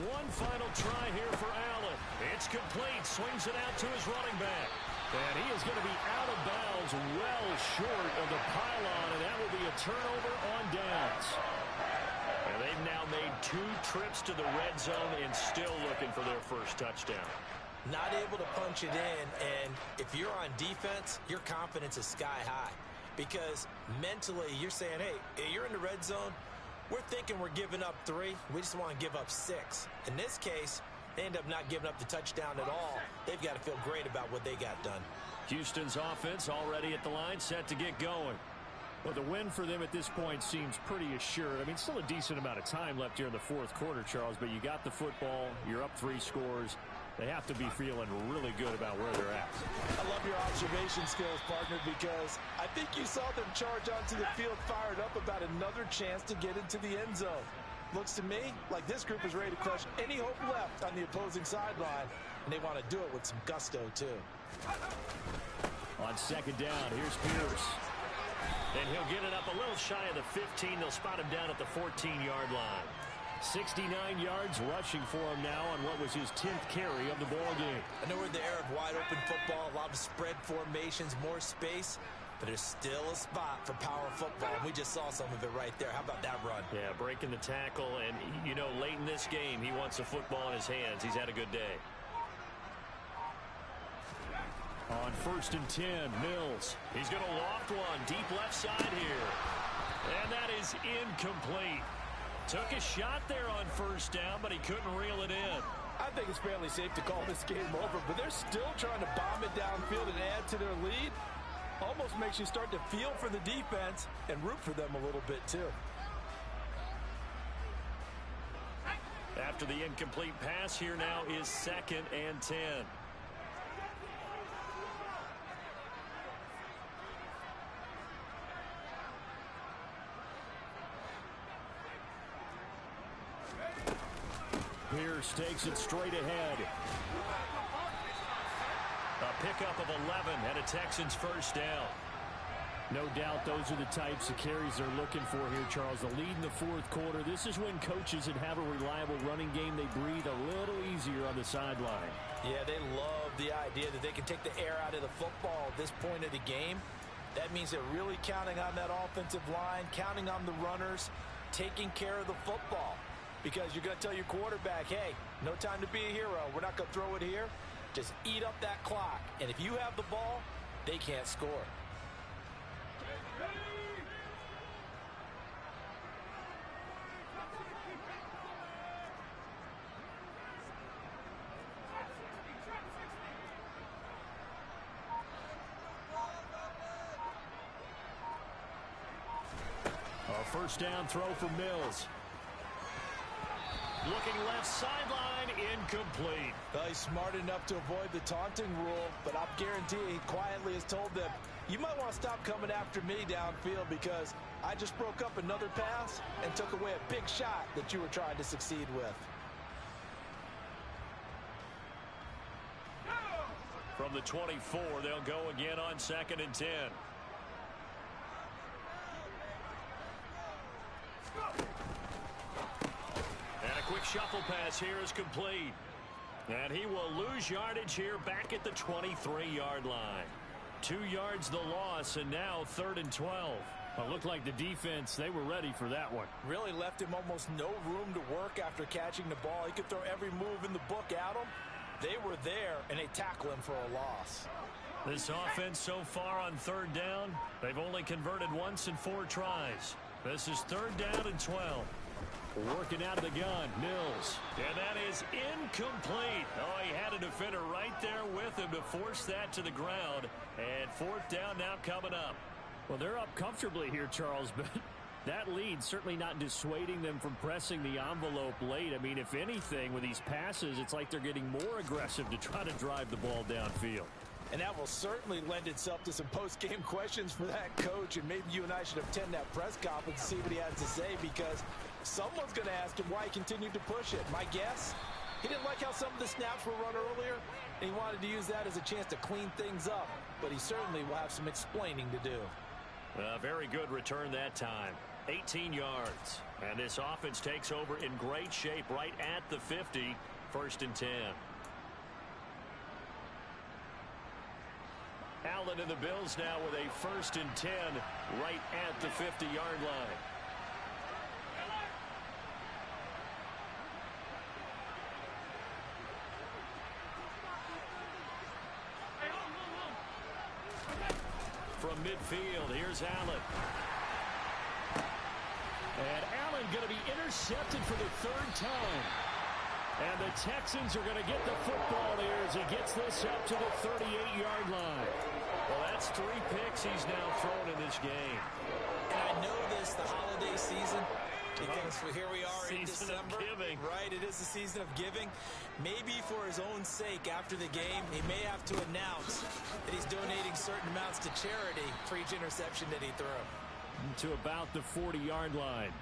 One final try here for Allen. It's complete. Swings it out to his running back. And he is going to be out of bounds well short of the pylon, and that will be a turnover on downs. And they've now made 2 trips to the red zone and still looking for their first touchdown. Not able to punch it in, and if you're on defense, your confidence is sky high. Because mentally, you're saying, hey, you're in the red zone. We're thinking we're giving up 3. We just want to give up 6. In this case, they end up not giving up the touchdown at all. They've got to feel great about what they got done. Houston's offense already at the line, set to get going. Well, the win for them at this point seems pretty assured. I mean, still a decent amount of time left here in the 4th quarter, Charles, but you got the football. You're up 3 scores. They have to be feeling really good about where they're at. I love your observation skills, partner, because I think you saw them charge onto the field fired up about another chance to get into the end zone. Looks to me like this group is ready to crush any hope left on the opposing sideline, and they want to do it with some gusto, too. On second down, here's Pierce. And he'll get it up a little shy of the 15. They'll spot him down at the 14-yard line. 69 yards rushing for him now on what was his 10th carry of the ball game. I know we're in the era of wide-open football, a lot of spread formations, more space, but there's still a spot for power football. We just saw some of it right there. How about that run? Yeah, breaking the tackle, and, you know, late in this game, he wants the football in his hands. He's had a good day. On 1st and 10, Mills. He's going to loft one deep left side here. And that is incomplete. Took a shot there on 1st down, but he couldn't reel it in. I think it's fairly safe to call this game over, but they're still trying to bomb it downfield and add to their lead. Almost makes you start to feel for the defense and root for them a little bit too. After the incomplete pass, here now is 2nd and 10. Pierce takes it straight ahead. A pickup of 11 and a Texans 1st down. No doubt those are the types of carries they're looking for here, Charles. The lead in the 4th quarter. This is when coaches that have a reliable running game, they breathe a little easier on the sideline. Yeah, they love the idea that they can take the air out of the football at this point of the game. That means they're really counting on that offensive line, counting on the runners, taking care of the football. Because you're going to tell your quarterback, hey, no time to be a hero. We're not going to throw it here. Just eat up that clock. And if you have the ball, they can't score. A 1st down throw for Mills. Looking left sideline, incomplete. Well, he's smart enough to avoid the taunting rule, but I'll guarantee he quietly has told them, you might want to stop coming after me downfield because I just broke up another pass and took away a big shot that you were trying to succeed with. From the 24, they'll go again on 2nd and 10. And a quick shuffle pass here is complete. And he will lose yardage here back at the 23-yard line. 2 yards the loss, and now 3rd and 12. It looked like the defense, they were ready for that one. Really left him almost no room to work after catching the ball. He could throw every move in the book at him. They were there, and they tackle him for a loss. This offense so far on 3rd down, they've only converted once in 4 tries. This is 3rd down and 12. Working out of the gun, Mills. And that is incomplete. Oh, he had a defender right there with him to force that to the ground. And 4th down now coming up. Well, they're up comfortably here, Charles, but that lead certainly not dissuading them from pressing the envelope late. I mean, if anything, with these passes, it's like they're getting more aggressive to try to drive the ball downfield. And that will certainly lend itself to some post-game questions for that coach. And maybe you and I should attend that press conference and see what he has to say, because someone's going to ask him why he continued to push it. My guess, he didn't like how some of the snaps were run earlier, and he wanted to use that as a chance to clean things up. But he certainly will have some explaining to do. A very good return that time. 18 yards. And this offense takes over in great shape right at the 50. 1st and 10. Allen and the Bills now with a 1st and 10 right at the 50-yard line. From midfield, here's Allen. And Allen going to be intercepted for the 3rd time. And the Texans are going to get the football here as he gets this up to the 38-yard line. Well, that's 3 picks he's now thrown in this game. And I know this, the holiday season, because here we are in Season December. of giving. Right, it is the season of giving. Maybe for his own sake after the game, he may have to announce that he's donating certain amounts to charity for each interception that he threw. To about the 40-yard line.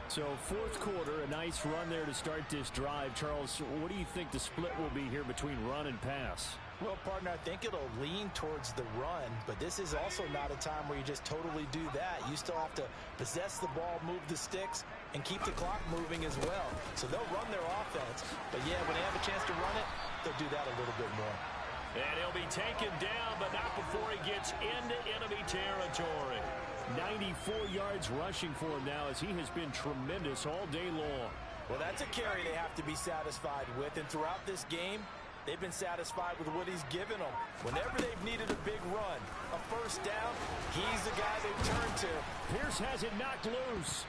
So 4th quarter, a nice run there to start this drive. Charles, what do you think the split will be here between run and pass? Well, partner, I think it'll lean towards the run, but this is also not a time where you just totally do that. You still have to possess the ball, move the sticks, and keep the clock moving as well. So they'll run their offense, but yeah, when they have a chance to run it, they'll do that a little bit more. And he'll be taken down, but not before he gets into enemy territory. 94 yards rushing for him now as he has been tremendous all day long. Well, that's a carry they have to be satisfied with, and throughout this game, they've been satisfied with what he's given them. Whenever they've needed a big run, a first down, he's the guy they've turned to. Pierce has it knocked loose.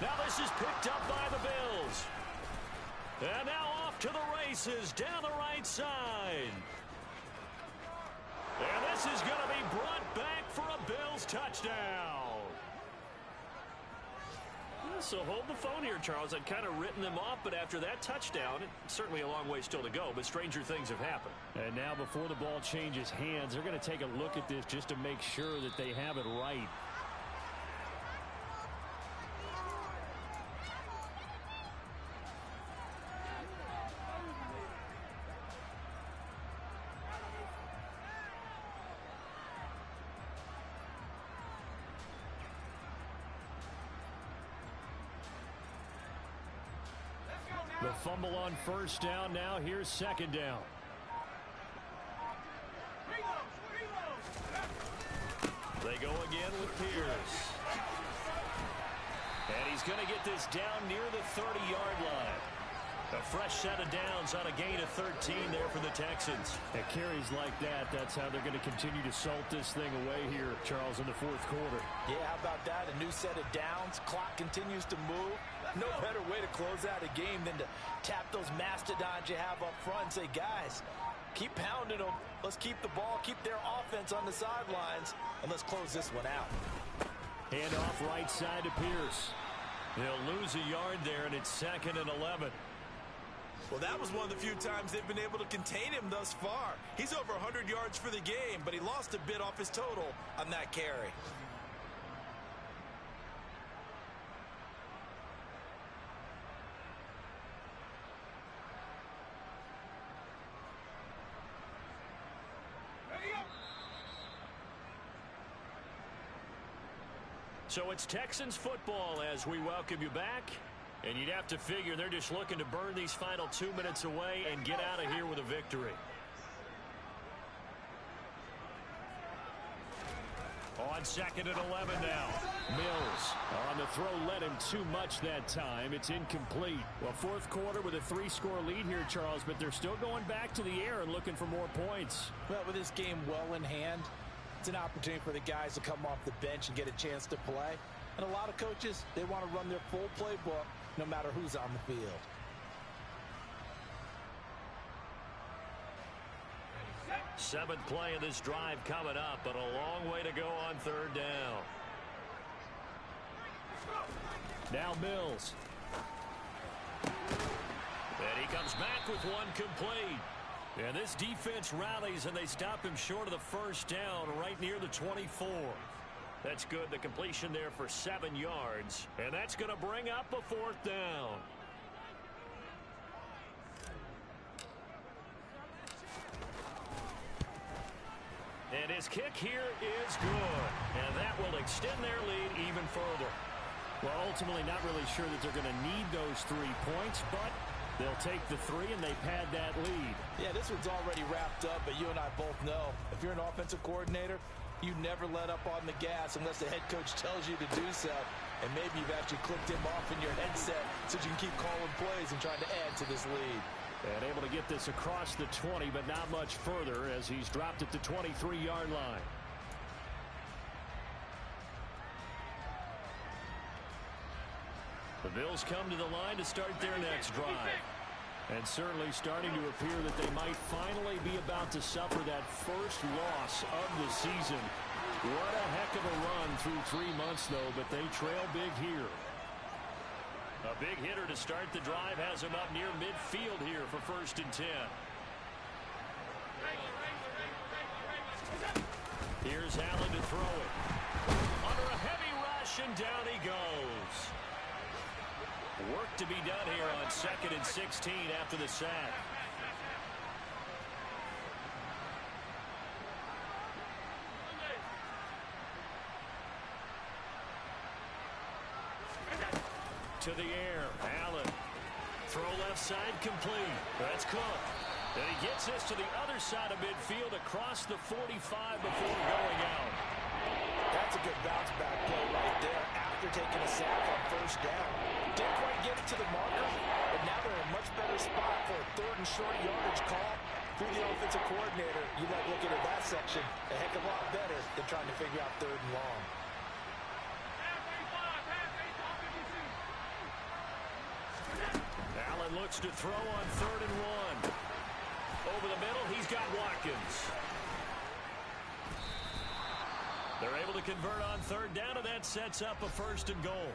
Now this is picked up by the Bills. And now off to the races down the right side. And this is going to be brought back for a Bills touchdown. So hold the phone here, Charles. I'd kind of written them off, but after that touchdown, it's certainly a long way still to go, but stranger things have happened. And now before the ball changes hands, they're going to take a look at this just to make sure that they have it right. The fumble on first down. Now here's second down. They go again with Pierce. And he's going to get this down near the 30-yard line. A fresh set of downs on a gain of 13 there for the Texans. At carries like that, that's how they're going to continue to salt this thing away here, Charles, in the fourth quarter. Yeah, how about that? A new set of downs. Clock continues to move. No better way to close out a game than to tap those mastodons you have up front and say, guys, keep pounding them. Let's keep the ball, keep their offense on the sidelines, and let's close this one out. Hand off right side to Pierce. They'll lose a yard there, and it's 2nd and 11. Well, that was one of the few times they've been able to contain him thus far. He's over 100 yards for the game, but he lost a bit off his total on that carry. So it's Texans football as we welcome you back. And you'd have to figure they're just looking to burn these final 2 minutes away and get out of here with a victory. On 2nd and 11 now. Mills on the throw led him too much that time. It's incomplete. Well, fourth quarter with a 3-score lead here, Charles, but they're still going back to the air and looking for more points. Well, with this game well in hand, it's an opportunity for the guys to come off the bench and get a chance to play. And a lot of coaches, they want to run their full playbook no matter who's on the field. Seventh play of this drive coming up, but a long way to go on 3rd down. Now Mills. And he comes back with one complete. And this defense rallies, and they stop him short of the first down right near the 24. That's good. The completion there for 7 yards. And that's going to bring up a 4th down. And his kick here is good. And that will extend their lead even further. Well, ultimately not really sure that they're going to need those 3 points, but they'll take the 3 and they pad that lead. Yeah, this one's already wrapped up, but you and I both know if you're an offensive coordinator, you never let up on the gas unless the head coach tells you to do so. And maybe you've actually clicked him off in your headset so you can keep calling plays and trying to add to this lead. And able to get this across the 20, but not much further as he's dropped at the 23-yard line. The Bills come to the line to start their next drive. And certainly starting to appear that they might finally be about to suffer that first loss of the season. What a heck of a run through 3 months, though, but they trail big here. A big hitter to start the drive has him up near midfield here for 1st and 10. Here's Allen to throw it. Under a heavy rush, and down he goes. Work to be done here on 2nd and 16 after the sack. to the air. Allen. Throw left side complete. That's Cook. And he gets this to the other side of midfield across the 45 before going out. That's a good bounce back play right there after taking a sack on first down. Didn't quite get it to the marker, but now they're in a much better spot for a third and short yardage call. Through the offensive coordinator, you like looking at that section a heck of a lot better than trying to figure out third and long. Allen looks to throw on 3rd and 1. Over the middle, he's got Watkins. They're able to convert on 3rd down, and that sets up a 1st and goal.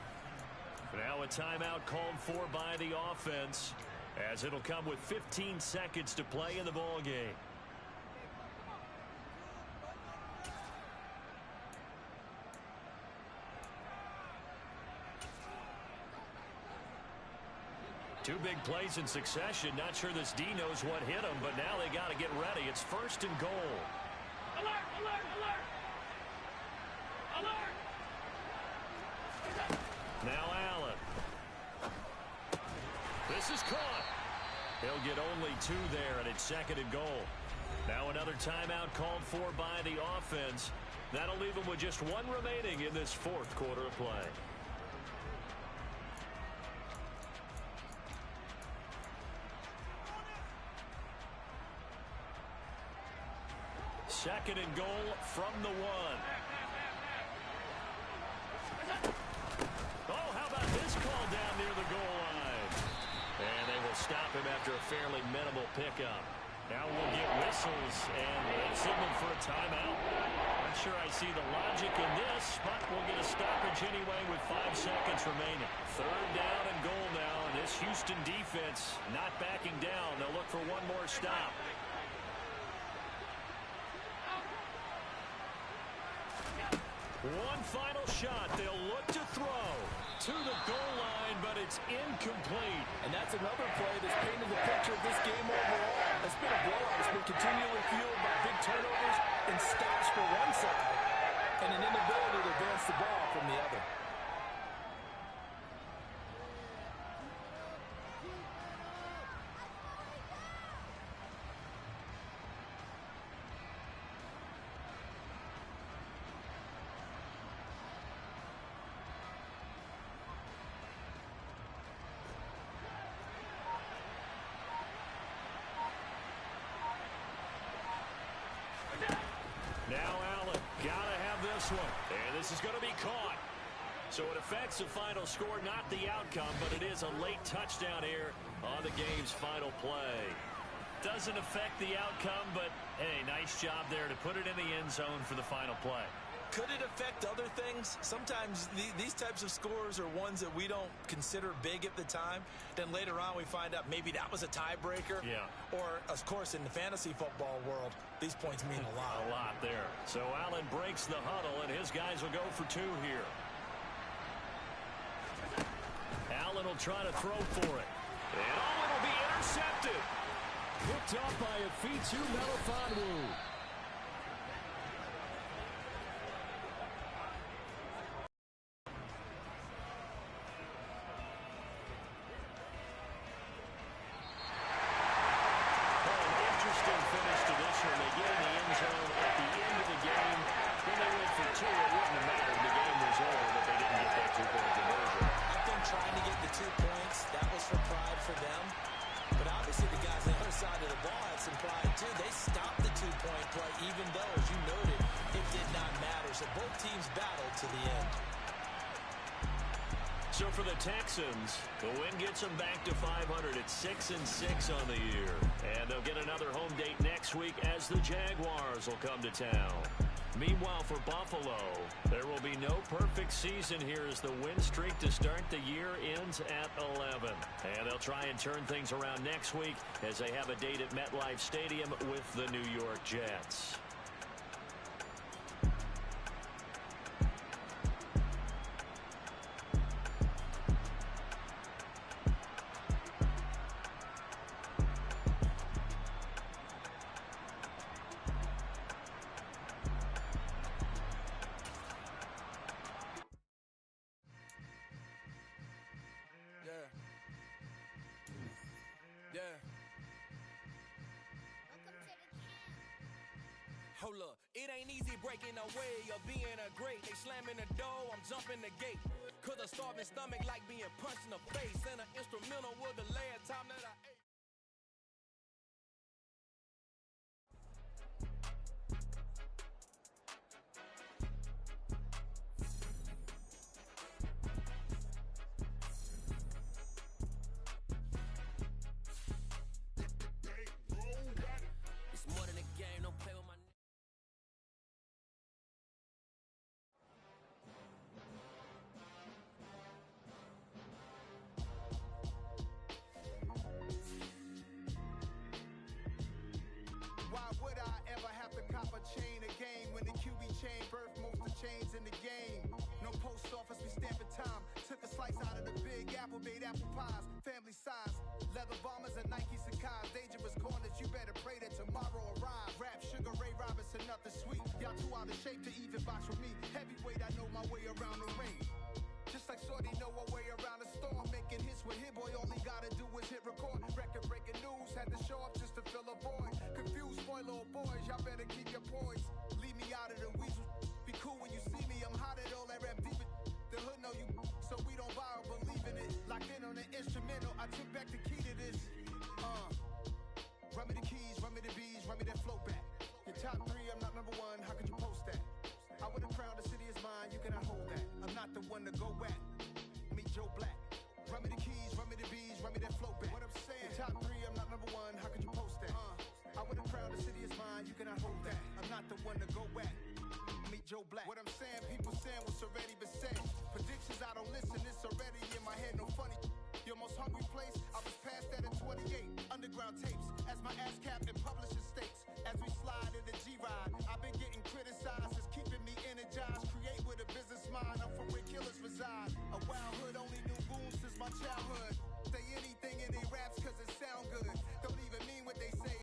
Now a timeout called for by the offense, as it'll come with 15 seconds to play in the ball game. Two big plays in succession. Not sure this D knows what hit him, but now they got to get ready. It's 1st and goal. Alert, alert, alert! Alert! Now Allen. This is caught. He'll get only 2 there, and it's 2nd and goal. Now another timeout called for by the offense. That'll leave them with just 1 remaining in this 4th quarter of play. Second and goal from the 1. Oh, how about this call down near the goal line? And they will stop him after a fairly minimal pickup. Now we'll get whistles and a signal for a timeout. Not sure I see the logic in this, but we'll get a stoppage anyway with 5 seconds remaining. 3rd down and goal now, and this Houston defense not backing down. They'll look for one more stop. One final shot. They'll look to throw to the goal line, but it's incomplete. And that's another play that's painted the picture of this game overall. It's been a blowout. It's been continually fueled by big turnovers and stops for one side and an inability to advance the ball from the other. Now Allen, gotta have this one. And this is going to be caught. So it affects the final score, not the outcome, but it is a late touchdown here on the game's final play. Doesn't affect the outcome, but hey, nice job there to put it in the end zone for the final play. Could it affect other things? Sometimes these types of scores are ones that we don't consider big at the time. Then later on we find out maybe that was a tiebreaker. Yeah. Or, of course, in the fantasy football world, these points mean a lot. A lot there. So Allen breaks the huddle, and his guys will go for 2 here. Allen will try to throw for it. And it'll be intercepted. Picked up by a Fitu Melifonwu. So for the Texans, the win gets them back to 500 at 6-6 on the year. And they'll get another home date next week as the Jaguars will come to town. Meanwhile, for Buffalo, there will be no perfect season here as the win streak to start the year ends at 11. And they'll try and turn things around next week as they have a date at MetLife Stadium with the New York Jets. Hold up, it ain't easy breaking away or being a great. They slamming the door, I'm jumping the gate. Cause a starving stomach like being punched in the face. And an instrumental was the last time that I ate. It's more than a game, don't play with my name. Why would I ever have to cop a chain again when the QB chain birthed most of the chains in the game? No post office, we stamping time. Took a slice out of the big apple, made apple pies, family size. Leather bombers and Nike Sacai's, dangerous corners, you better pray that tomorrow arrives. Rap Sugar Ray Robinson, nothing sweet. Y'all too out of shape to even box with me. Heavyweight, I know my way around the ring. Just like Shorty know her way around the storm. Making hits with Hit Boy, all he gotta do is hit record. Record breaking news, had to show up just to fill a void. Confused, spoiled little boys, y'all better keep your poise. Leave me out of the weasel. Be cool when you see me, I'm hot at all that rap deep. The hood know you, so we don't borrow, believe in it. Locked in on the instrumental, I took back the key to this. Run me the keys, run me the bees, run me that flow back. Your top three, I'm not number one, how could you post that? I would have crowned the city is mine, you cannot hold that. I'm not the one to go at. Meet Joe Black. Run me the keys, run me the bees, run me that flow back. What I'm saying, your top three, I'm not number one, how could you post that? I would have crowned the city is mine, you cannot hold that. I'm not the one to go at. Meet Joe Black. What I'm saying, people saying what's already been said. Predictions, I don't listen, it's already in my head, no funny. Your most hungry place, I was past that in 28. Underground tapes, as my ass cap in publishing states. As we slide in the G-Ride, I've been getting criticized, it's keeping me energized. Create with a business mind, I'm from where killers reside. A wild hood, only knew goons since my childhood.